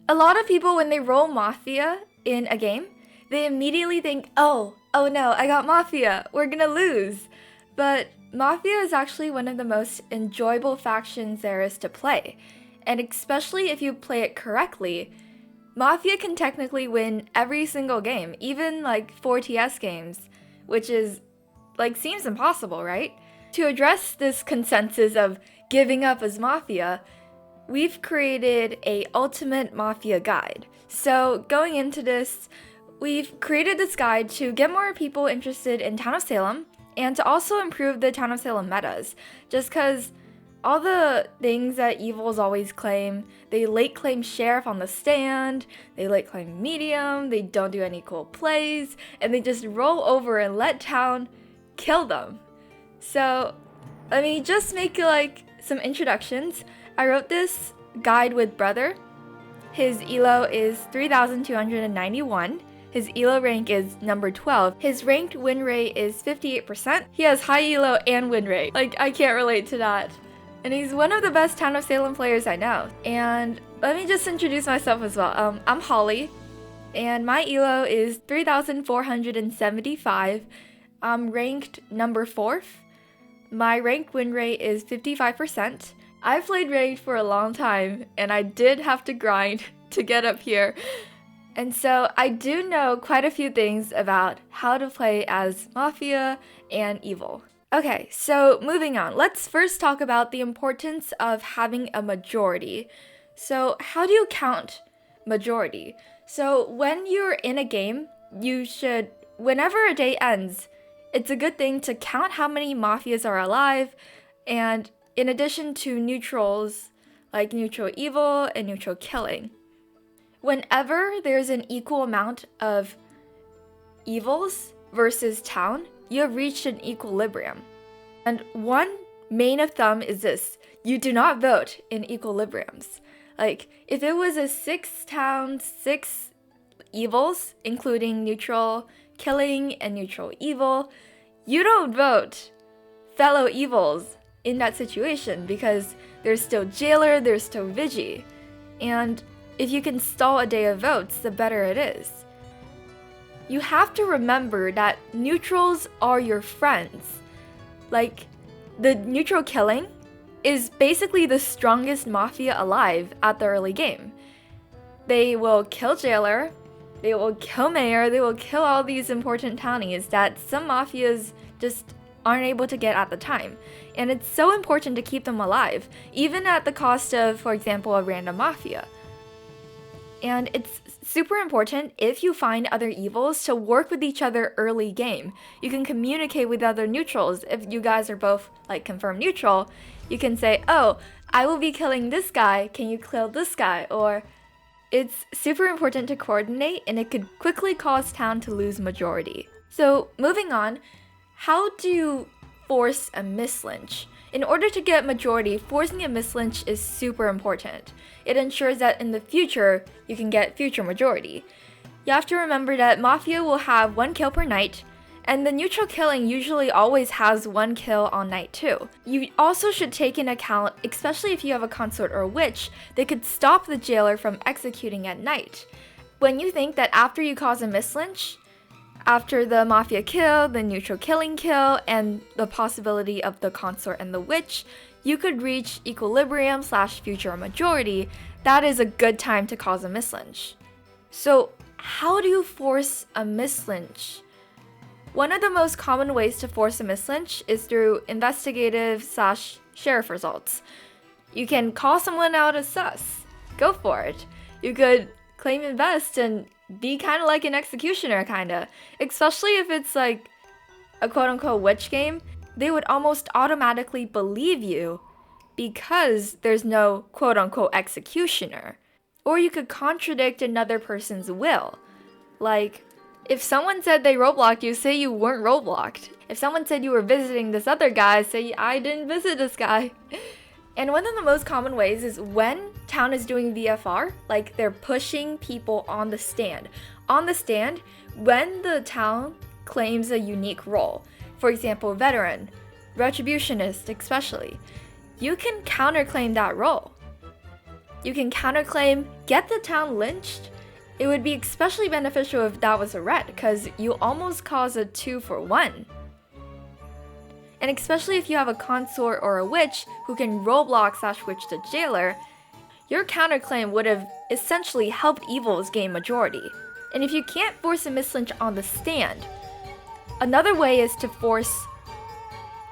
A lot of people, when they roll Mafia in a game, they immediately think, oh no, I got Mafia, we're gonna lose. But Mafia is actually one of the most enjoyable factions there is to play. And especially if you play it correctly, Mafia can technically win every single game, even like 4TS games, which is seems impossible, right? To address this consensus of giving up as Mafia, we've created a ultimate Mafia guide. So going into this, we've created this guide to get more people interested in Town of Salem and to also improve the Town of Salem metas. Just because all the things that evils always claim, they late claim Sheriff on the stand, they late claim Medium, they don't do any cool plays, and they just roll over and let Town kill them. So let me just make some introductions. I wrote this guide with Brother. His elo is 3,291. His elo rank is number 12. His ranked win rate is 58%. He has high elo and win rate. I can't relate to that. And he's one of the best Town of Salem players I know. And let me just introduce myself as well. I'm Holly, and my elo is 3,475. I'm ranked number 4th. My ranked win rate is 55%. I've played ranked for a long time, and I did have to grind to get up here. And so I do know quite a few things about how to play as Mafia and Evil. Okay, so moving on. Let's first talk about the importance of having a majority. So how do you count majority? So when you're in a game, you should, whenever a day ends, it's a good thing to count how many Mafias are alive, and in addition to neutrals, like neutral evil and neutral killing. Whenever there's an equal amount of evils versus town, you have reached an equilibrium. And one main of thumb is this: you do not vote in equilibriums. If it was a 6 town, 6 evils, including neutral killing and neutral evil, you don't vote fellow evils in that situation because there's still jailer, there's still Vigi. And if you can stall a day of votes, the better it is. You have to remember that neutrals are your friends. The neutral killing is basically the strongest Mafia alive at the early game. They will kill jailer, they will kill mayor, they will kill all these important townies that some Mafias just aren't able to get at the time. And it's so important to keep them alive, even at the cost of, for example, a random Mafia. And it's super important if you find other evils to work with each other early game. You can communicate with other neutrals. If you guys are both confirmed neutral, you can say, oh, I will be killing this guy, can you kill this guy? Or it's super important to coordinate, and it could quickly cause town to lose majority. So moving on, how do you force a Misslynch? In order to get majority, forcing a Misslynch is super important. It ensures that in the future, you can get future majority. You have to remember that Mafia will have 1 kill per night, and the neutral killing usually always has 1 kill on night 2. You also should take into account, especially if you have a consort or a witch, they could stop the jailer from executing at night. When you think that after you cause a Misslynch, after the Mafia kill, the neutral killing kill, and the possibility of the consort and the witch, you could reach equilibrium / future majority, that is a good time to cause a Misslynch. So how do you force a Misslynch? One of the most common ways to force a Misslynch is through investigative / sheriff results. You can call someone out as sus. Go for it. You could claim invest and be kind of like an executioner, especially if it's a quote-unquote witch game. They would almost automatically believe you because there's no quote-unquote executioner. Or you could contradict another person's will. If someone said they roadblocked you, say you weren't roadblocked. If someone said you were visiting this other guy, say I didn't visit this guy. And one of the most common ways is when town is doing VFR, they're pushing people on the stand. On the stand, when the town claims a unique role, for example, veteran, retributionist especially, you can counterclaim that role. You can counterclaim, get the town lynched. It would be especially beneficial if that was a ret, because you almost cause a 2-for-1. And especially if you have a consort or a witch who can rollblock/witch the jailer, your counterclaim would have essentially helped evils gain majority. And if you can't force a Misslynch on the stand, another way is to force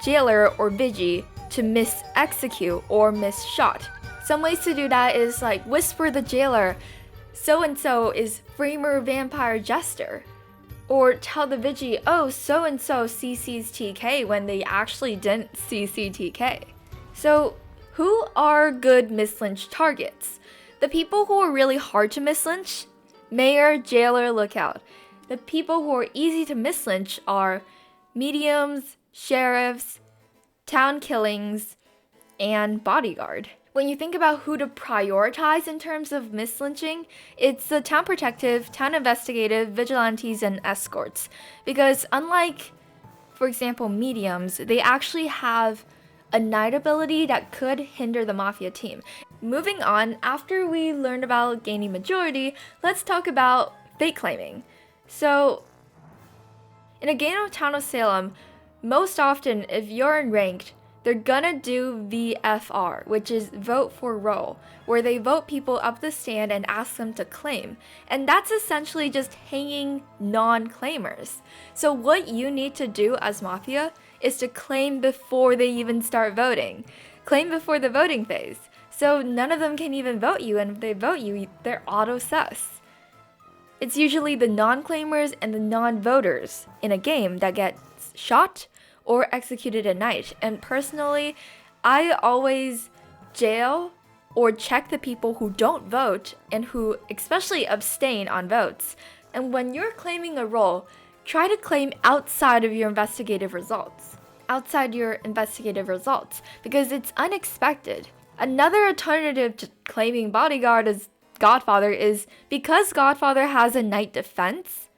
jailer or Vigi to miss-execute or miss-shot. Some ways to do that is like whisper the jailer, so-and-so is Framer Vampire Jester. Or tell the Vigi, oh, so-and-so CC's TK when they actually didn't CC TK. So, who are good Misslynch targets? The people who are really hard to Misslynch? Mayor, jailer, lookout. The people who are easy to Misslynch are mediums, sheriffs, town killings, and bodyguard. When you think about who to prioritize in terms of mislynching, it's the town protective, town investigative, vigilantes, and escorts. Because unlike, for example, mediums, they actually have a night ability that could hinder the Mafia team. Moving on, after we learned about gaining majority, let's talk about fate claiming. So, in a game of Town of Salem, most often, if you're in ranked, they're gonna do VFR, which is vote for roll, where they vote people up the stand and ask them to claim. And that's essentially just hanging non-claimers. So what you need to do as Mafia is to claim before they even start voting. Claim before the voting phase. So none of them can even vote you, and if they vote you, they're auto-sus. It's usually the non-claimers and the non-voters in a game that get shot or executed at night. And personally, I always jail or check the people who don't vote and who especially abstain on votes. And when you're claiming a role, try to claim outside of your investigative results. Because it's unexpected. Another alternative to claiming bodyguard as Godfather is because Godfather has a night defense,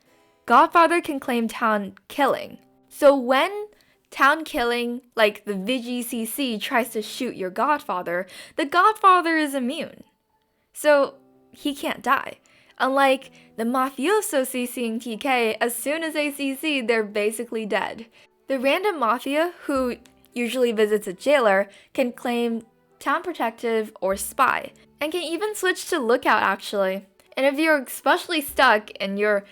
Godfather can claim town killing. So when town killing, like the VGCC, tries to shoot your Godfather, the Godfather is immune. So he can't die. Unlike the Mafioso CCing TK, as soon as they CC, they're basically dead. The random Mafia, who usually visits a jailer, can claim town protective or spy, and can even switch to lookout actually. And if you're especially stuck and you're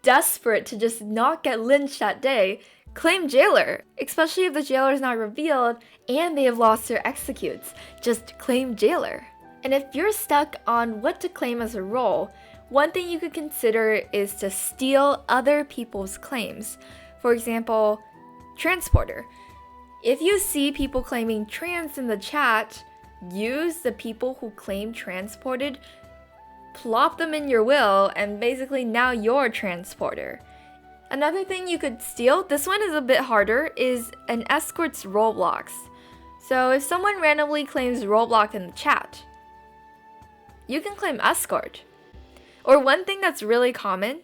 desperate to just not get lynched that day, claim jailer, especially if the jailer is not revealed and they have lost their executes. Just claim jailer. And if you're stuck on what to claim as a role, one thing you could consider is to steal other people's claims. For example, transporter. If you see people claiming trans in the chat, use the people who claim transported, plop them in your will, and basically now you're a transporter. Another thing you could steal, this one is a bit harder, is an escort's rollblocks. So if someone randomly claims rollblock in the chat, you can claim escort. Or one thing that's really common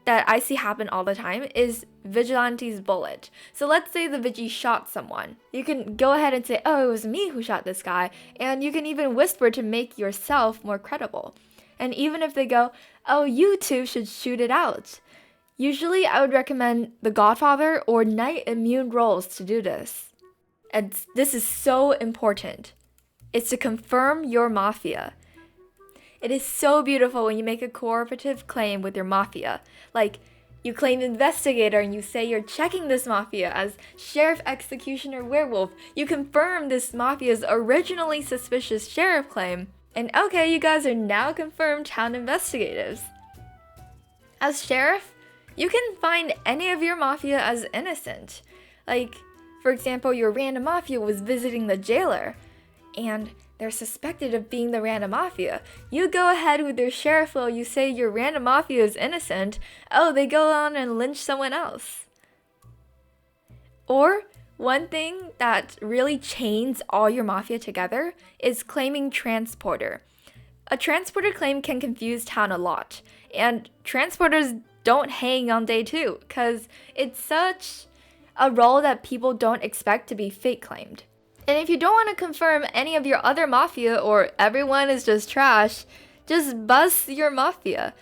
that I see happen all the time is Vigilante's bullet. So let's say the Vigi shot someone. You can go ahead and say, oh, it was me who shot this guy, and you can even whisper to make yourself more credible. And even if they go, oh, you two should shoot it out. Usually I would recommend the Godfather or Night Immune roles to do this. And this is so important. It's to confirm your Mafia. It is so beautiful when you make a cooperative claim with your Mafia. Like, you claim investigator and you say you're checking this Mafia as sheriff, executioner, werewolf. You confirm this Mafia's originally suspicious sheriff claim. And okay, you guys are now confirmed town investigatives. As sheriff, you can find any of your Mafia as innocent. Like, for example, your random Mafia was visiting the jailer, and they're suspected of being the random Mafia. You go ahead with your sheriff will, you say your random Mafia is innocent. Oh, they go on and lynch someone else. Or, one thing that really chains all your Mafia together is claiming transporter. A transporter claim can confuse town a lot, and transporters don't hang on day 2, because it's such a role that people don't expect to be fate claimed. And if you don't want to confirm any of your other mafia or everyone is just trash, just bust your mafia.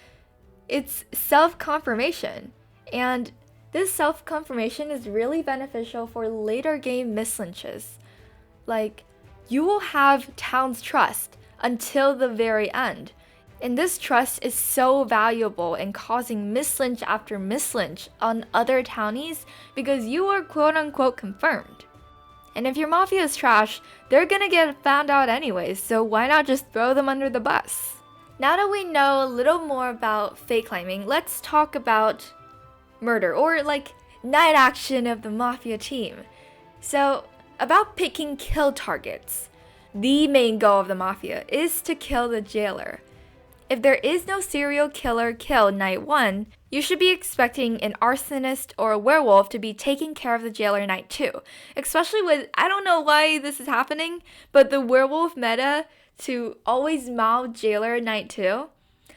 It's self-confirmation. And this self-confirmation is really beneficial for later game mislynches. Like, you will have town's trust until the very end. And this trust is so valuable in causing mislynch after mislynch on other townies because you are quote-unquote confirmed. And if your mafia is trash, they're gonna get found out anyways, so why not just throw them under the bus? Now that we know a little more about fake claiming, let's talk about murder, or like night action of the mafia team. So, about picking kill targets. The main goal of the mafia is to kill the jailer. If there is no serial killer kill night 1, you should be expecting an arsonist or a werewolf to be taking care of the jailer night 2. Especially with, I don't know why this is happening, but the werewolf meta to always mow jailer night 2.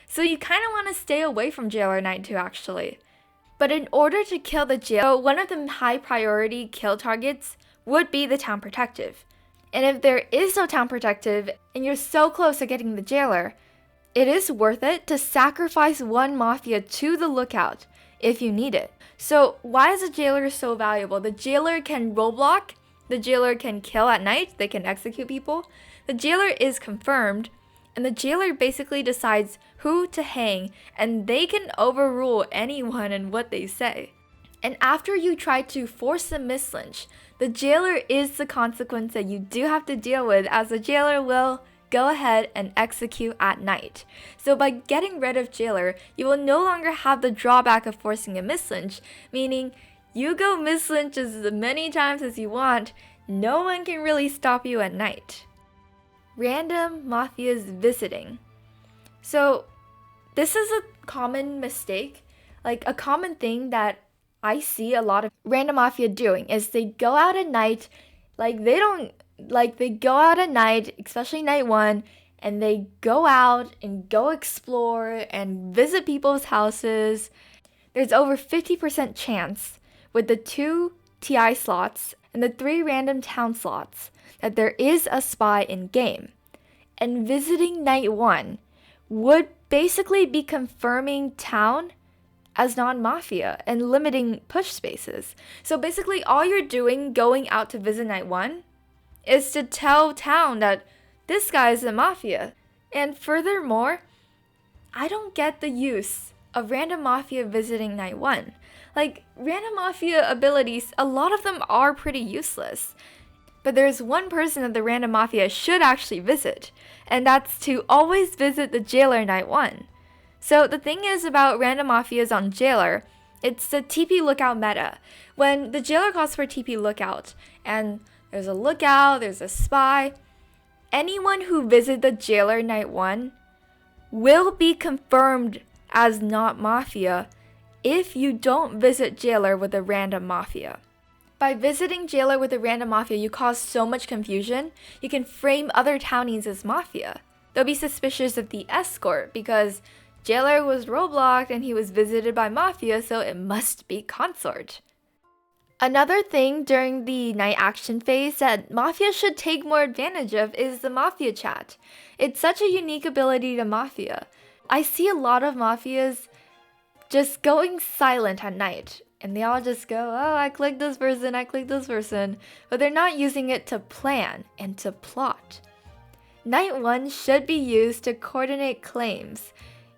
So you kind of want to stay away from jailer night 2 actually. But in order to kill the jailer, one of the high priority kill targets would be the town protective. And if there is no town protective and you're so close to getting the jailer, it is worth it to sacrifice one mafia to the lookout if you need it. So why is the jailer so valuable? The jailer can roadblock, the jailer can kill at night, they can execute people. The jailer is confirmed, and the jailer basically decides who to hang, and they can overrule anyone and what they say. And after you try to force a mislynch, the jailer is the consequence that you do have to deal with, as the jailer will go ahead and execute at night. So by getting rid of jailer, you will no longer have the drawback of forcing a mislynch, meaning you go mislynch as many times as you want, no one can really stop you at night. Random mafias visiting. So this is a common mistake, like a common thing that I see a lot of random mafia doing is they go out at night, they go out at night, especially night 1, and they go out and go explore and visit people's houses. There's over 50% chance with the 2 TI slots and the 3 random town slots that there is a spy in game. And visiting night 1 would basically be confirming town as non-mafia and limiting push spaces. So basically all you're doing going out to visit night 1 is to tell town that this guy is a mafia. And furthermore, I don't get the use of random mafia visiting night 1. Like, random mafia abilities, a lot of them are pretty useless. But there's one person that the random mafia should actually visit, and that's to always visit the jailer night 1. So the thing is about random mafias on jailer, it's the TP lookout meta. When the jailer calls for TP lookout, and there's a lookout, there's a spy, anyone who visits the jailer night 1 will be confirmed as not mafia if you don't visit jailer with a random mafia. By visiting jailer with a random mafia, you cause so much confusion, you can frame other townies as mafia. They'll be suspicious of the escort because jailer was roadblocked and he was visited by mafia, so it must be consort. Another thing during the night action phase that Mafia should take more advantage of is the Mafia Chat. It's such a unique ability to Mafia. I see a lot of Mafias just going silent at night, and they all just go, oh, I clicked this person, but they're not using it to plan and to plot. Night 1 should be used to coordinate claims.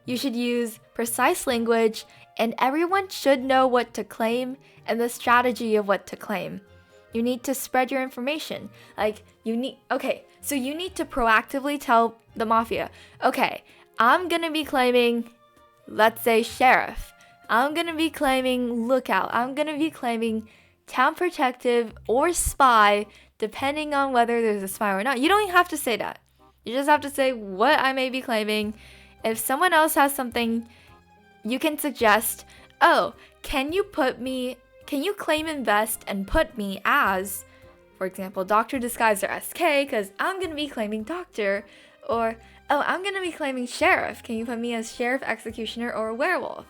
You should use precise language, and everyone should know what to claim and the strategy of what to claim. You need to spread your information. You need to proactively tell the mafia, okay, I'm gonna be claiming, let's say, sheriff. I'm gonna be claiming lookout. I'm gonna be claiming town protective or spy, depending on whether there's a spy or not. You don't even have to say that. You just have to say what I may be claiming. If someone else has something, you can suggest, oh, can you claim invest and put me as, for example, Dr. Disguise or SK, because I'm going to be claiming Doctor, or, oh, I'm going to be claiming Sheriff. Can you put me as Sheriff, Executioner, or Werewolf?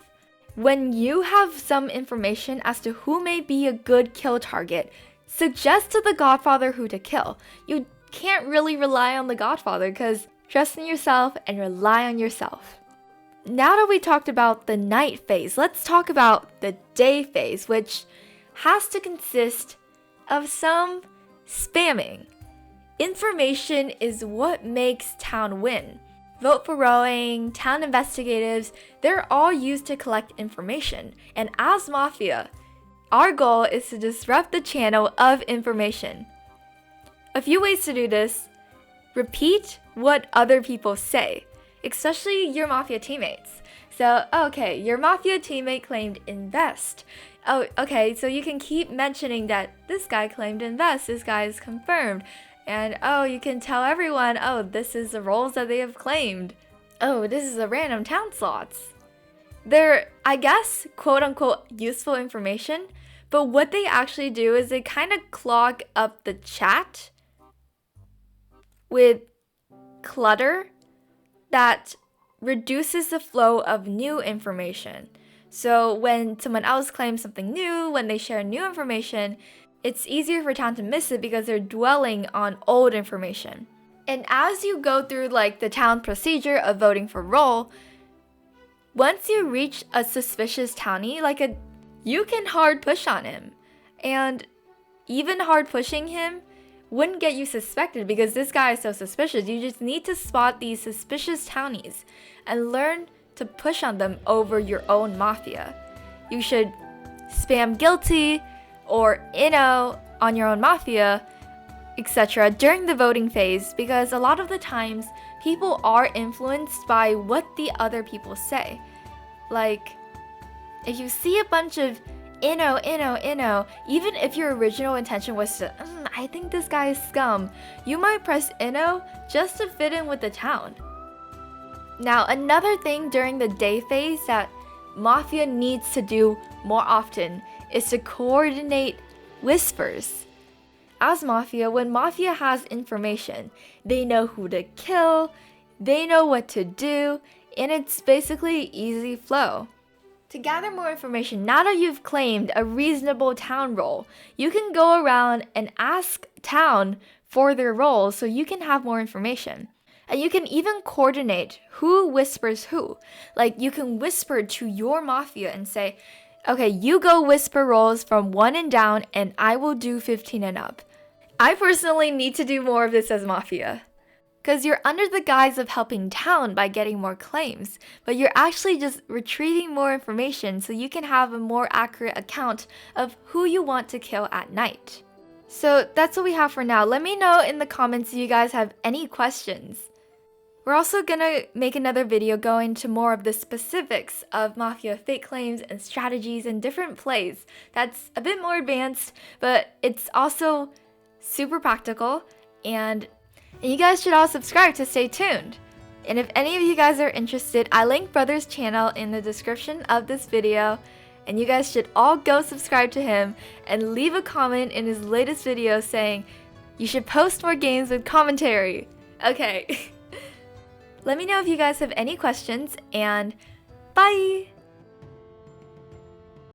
When you have some information as to who may be a good kill target, suggest to the Godfather who to kill. You can't really rely on the Godfather because trust in yourself and rely on yourself. Now that we talked about the night phase, let's talk about the day phase, which has to consist of some spamming. Information is what makes town win. Vote for rowing, town investigatives, they're all used to collect information. And as Mafia, our goal is to disrupt the channel of information. A few ways to do this: repeat what other people say, especially your Mafia teammates. So, okay, your Mafia teammate claimed invest. Oh, okay, so you can keep mentioning that this guy claimed invest, this guy is confirmed. And oh, you can tell everyone, oh, this is the roles that they have claimed. Oh, this is the random town slots. They're, I guess, quote unquote, useful information, but what they actually do is they kind of clog up the chat with clutter that reduces the flow of new information. So when someone else claims something new, when they share new information, it's easier for town to miss it because they're dwelling on old information. And as you go through like the town procedure of voting for role, once you reach a suspicious townie, you can hard push on him. And even hard pushing him wouldn't get you suspected because this guy is so suspicious. You just need to spot these suspicious townies and learn to push on them over your own Mafia. You should spam guilty or inno on your own Mafia, etc. during the voting phase because a lot of the times people are influenced by what the other people say. Like, if you see a bunch of inno, even if your original intention was to, I think this guy is scum, you might press inno just to fit in with the town. Now, another thing during the day phase that Mafia needs to do more often is to coordinate whispers. As Mafia, when Mafia has information, they know who to kill, they know what to do, and it's basically easy flow. To gather more information, now that you've claimed a reasonable town role, you can go around and ask town for their roles so you can have more information. And you can even coordinate who whispers who. Like, you can whisper to your Mafia and say, okay, you go whisper roles from 1 and down, and I will do 15 and up. I personally need to do more of this as Mafia. Because you're under the guise of helping town by getting more claims, but you're actually just retrieving more information so you can have a more accurate account of who you want to kill at night. So that's what we have for now. Let me know in the comments if you guys have any questions. We're also gonna make another video going into more of the specifics of Mafia fake claims and strategies and different plays. That's a bit more advanced, but it's also super practical, and you guys should all subscribe to stay tuned. And if any of you guys are interested, I link Brother's channel in the description of this video, and you guys should all go subscribe to him and leave a comment in his latest video saying you should post more games with commentary. Okay. Let me know if you guys have any questions, and bye!